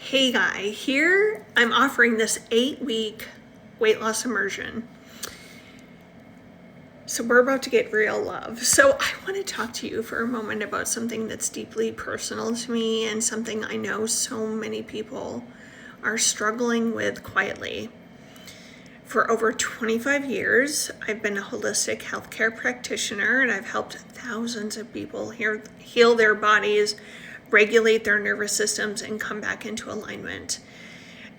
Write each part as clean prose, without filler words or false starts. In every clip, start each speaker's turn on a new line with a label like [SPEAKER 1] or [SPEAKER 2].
[SPEAKER 1] Hey guy, here I'm offering this 8-week weight loss immersion. So we're about to get real love. So I want to talk to you for a moment about something that's deeply personal to me and something I know so many people are struggling with quietly. For over 25 years, I've been a holistic healthcare practitioner, and I've helped thousands of people heal their bodies, regulate their nervous systems, and come back into alignment.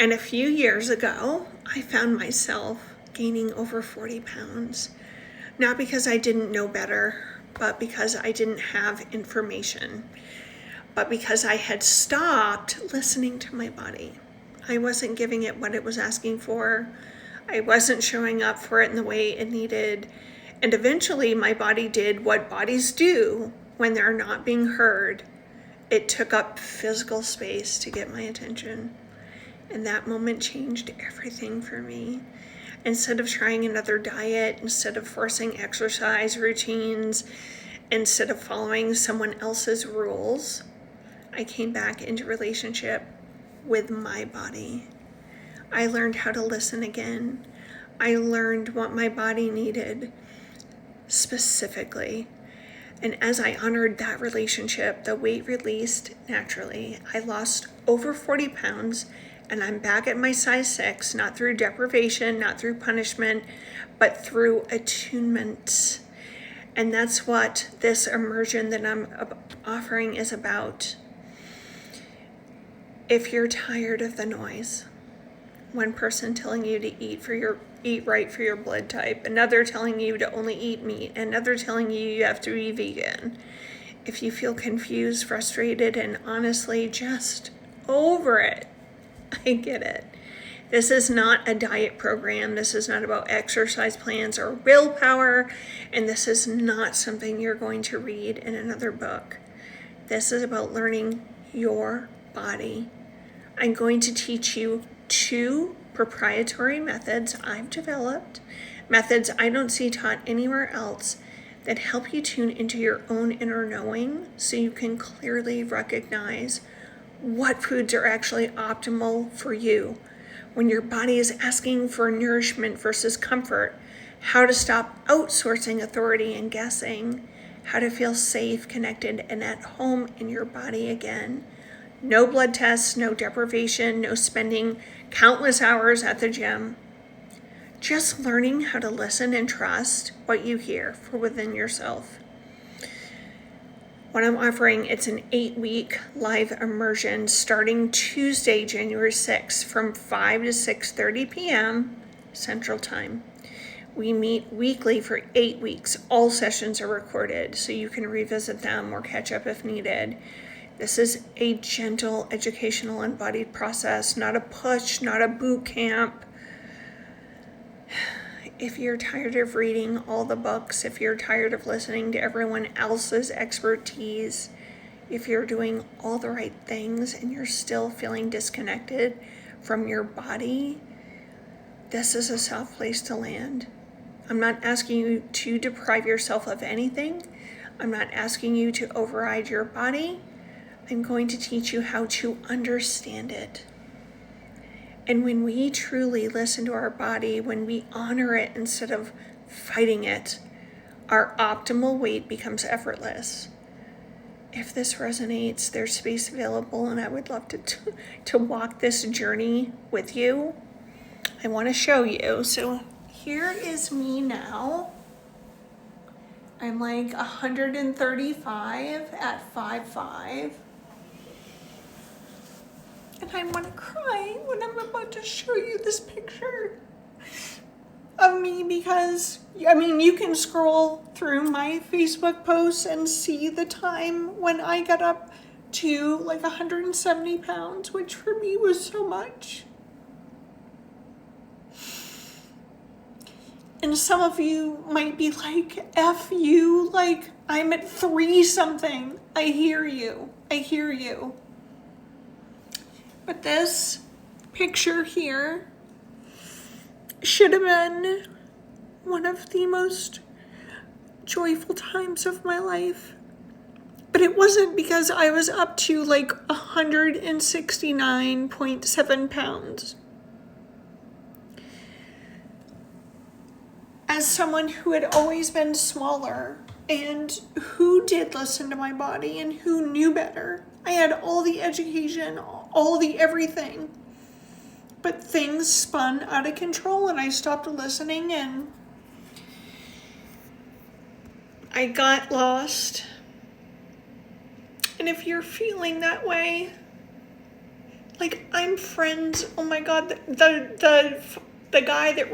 [SPEAKER 1] And a few years ago, I found myself gaining over 40 pounds. Not because I didn't know better, but because I didn't have information. But because I had stopped listening to my body. I wasn't giving it what it was asking for. I wasn't showing up for it in the way it needed. And eventually my body did what bodies do when they're not being heard. It took up physical space to get my attention. And that moment changed everything for me. Instead of trying another diet, instead of forcing exercise routines, instead of following someone else's rules, I came back into relationship with my body. I learned how to listen again. I learned what my body needed specifically. And as I honored that relationship, the weight released naturally. I lost over 40 pounds, and I'm back at my size 6, not through deprivation, not through punishment, but through attunement. And that's what this immersion that I'm offering is about. If you're tired of the noise, one person telling you to eat right for your blood type, another telling you to only eat meat, another telling you have to be vegan. If you feel confused, frustrated, and honestly just over it, I get it. This is not a diet program. This is not about exercise plans or willpower, and this is not something you're going to read in another book. This is about learning your body. I'm going to teach you 2 proprietary methods I've developed, methods I don't see taught anywhere else, that help you tune into your own inner knowing so you can clearly recognize what foods are actually optimal for you when your body is asking for nourishment versus comfort, how to stop outsourcing authority and guessing, how to feel safe, connected, and at home in your body again. No blood tests, no deprivation, no spending countless hours at the gym. Just learning how to listen and trust what you hear from within yourself. What I'm offering, it's an 8-week live immersion starting Tuesday, January 6th from 5 to 6:30 p.m. Central Time. We meet weekly for 8 weeks. All sessions are recorded, so you can revisit them or catch up if needed. This is a gentle, educational, embodied process, not a push, not a boot camp. If you're tired of reading all the books, if you're tired of listening to everyone else's expertise, if you're doing all the right things and you're still feeling disconnected from your body, this is a soft place to land. I'm not asking you to deprive yourself of anything. I'm not asking you to override your body. I'm going to teach you how to understand it. And when we truly listen to our body, when we honor it instead of fighting it, our optimal weight becomes effortless. If this resonates, there's space available, and I would love to walk this journey with you. I want to show you. So here is me now. I'm like 135 at 5'5". And I want to cry when I'm about to show you this picture of me because, you can scroll through my Facebook posts and see the time when I got up to like 170 pounds, which for me was so much. And some of you might be like, F you, like I'm at 3 something. I hear you. But this picture here should have been one of the most joyful times of my life. But it wasn't because I was up to like 169.7 pounds. As someone who had always been smaller and who did listen to my body and who knew better, I had all the education, all the everything. But things spun out of control and I stopped listening and I got lost. And if you're feeling that way, like I'm friends, oh my God, the guy that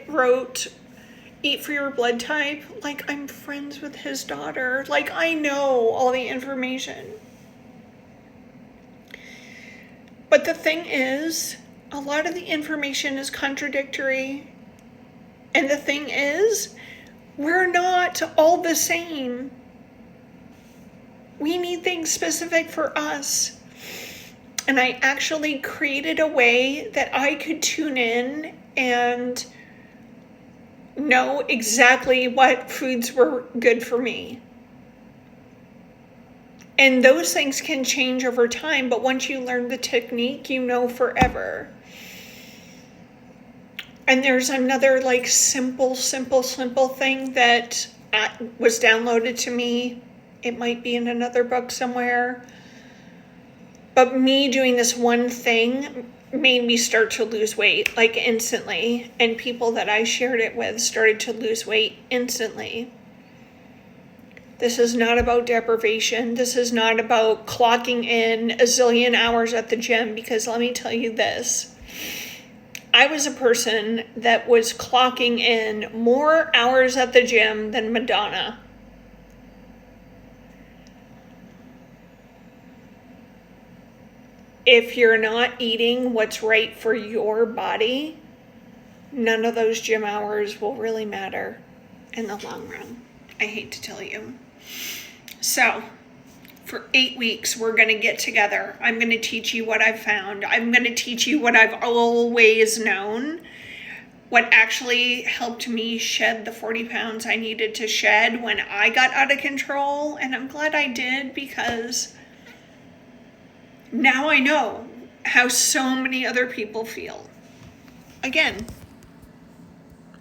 [SPEAKER 1] wrote Eat for Your Blood Type, like I'm friends with his daughter. Like I know all the information. But the thing is, a lot of the information is contradictory. And the thing is, we're not all the same. We need things specific for us. And I actually created a way that I could tune in and know exactly what foods were good for me. And those things can change over time, but once you learn the technique, you know forever. And there's another like simple thing that was downloaded to me. It might be in another book somewhere. But me doing this one thing made me start to lose weight like instantly. And people that I shared it with started to lose weight instantly. This is not about deprivation. This is not about clocking in a zillion hours at the gym, because let me tell you this. I was a person that was clocking in more hours at the gym than Madonna. If you're not eating what's right for your body, none of those gym hours will really matter in the long run. I hate to tell you. So, for 8 weeks, we're going to get together. I'm going to teach you what I've found. I'm going to teach you what I've always known. What actually helped me shed the 40 pounds I needed to shed when I got out of control. And I'm glad I did, because now I know how so many other people feel. Again,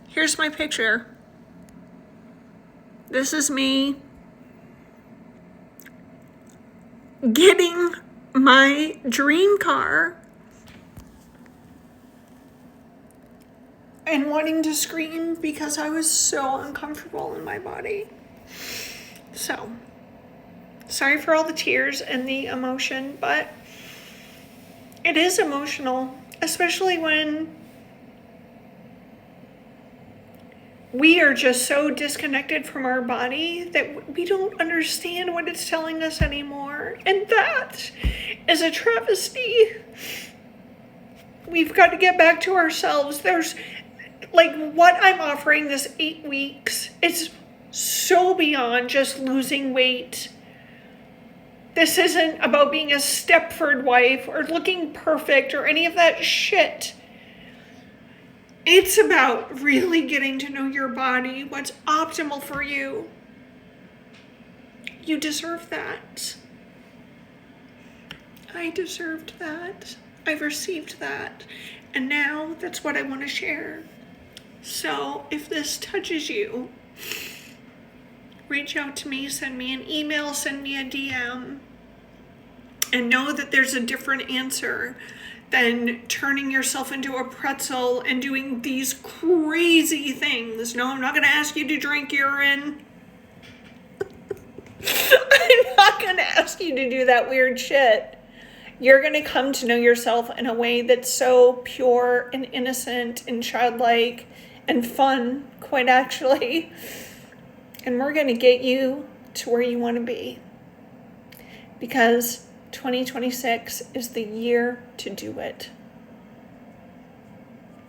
[SPEAKER 1] here's my picture. This is me getting my dream car and wanting to scream because I was so uncomfortable in my body. So, sorry for all the tears and the emotion, but it is emotional, especially when we are just so disconnected from our body that we don't understand what it's telling us anymore. And that is a travesty. We've got to get back to ourselves. There's, like, what I'm offering this 8 weeks, it's so beyond just losing weight. This isn't about being a Stepford wife or looking perfect or any of that shit. It's about really getting to know your body, what's optimal for you. You deserve that. I deserved that. I've received that. And now that's what I want to share. So if this touches you, reach out to me, send me an email, send me a DM, and know that there's a different answer than turning yourself into a pretzel and doing these crazy things. No, I'm not going to ask you to drink urine. I'm not going to ask you to do that weird shit. You're going to come to know yourself in a way that's so pure and innocent and childlike and fun, quite actually. And we're going to get you to where you want to be. Because 2026 is the year to do it.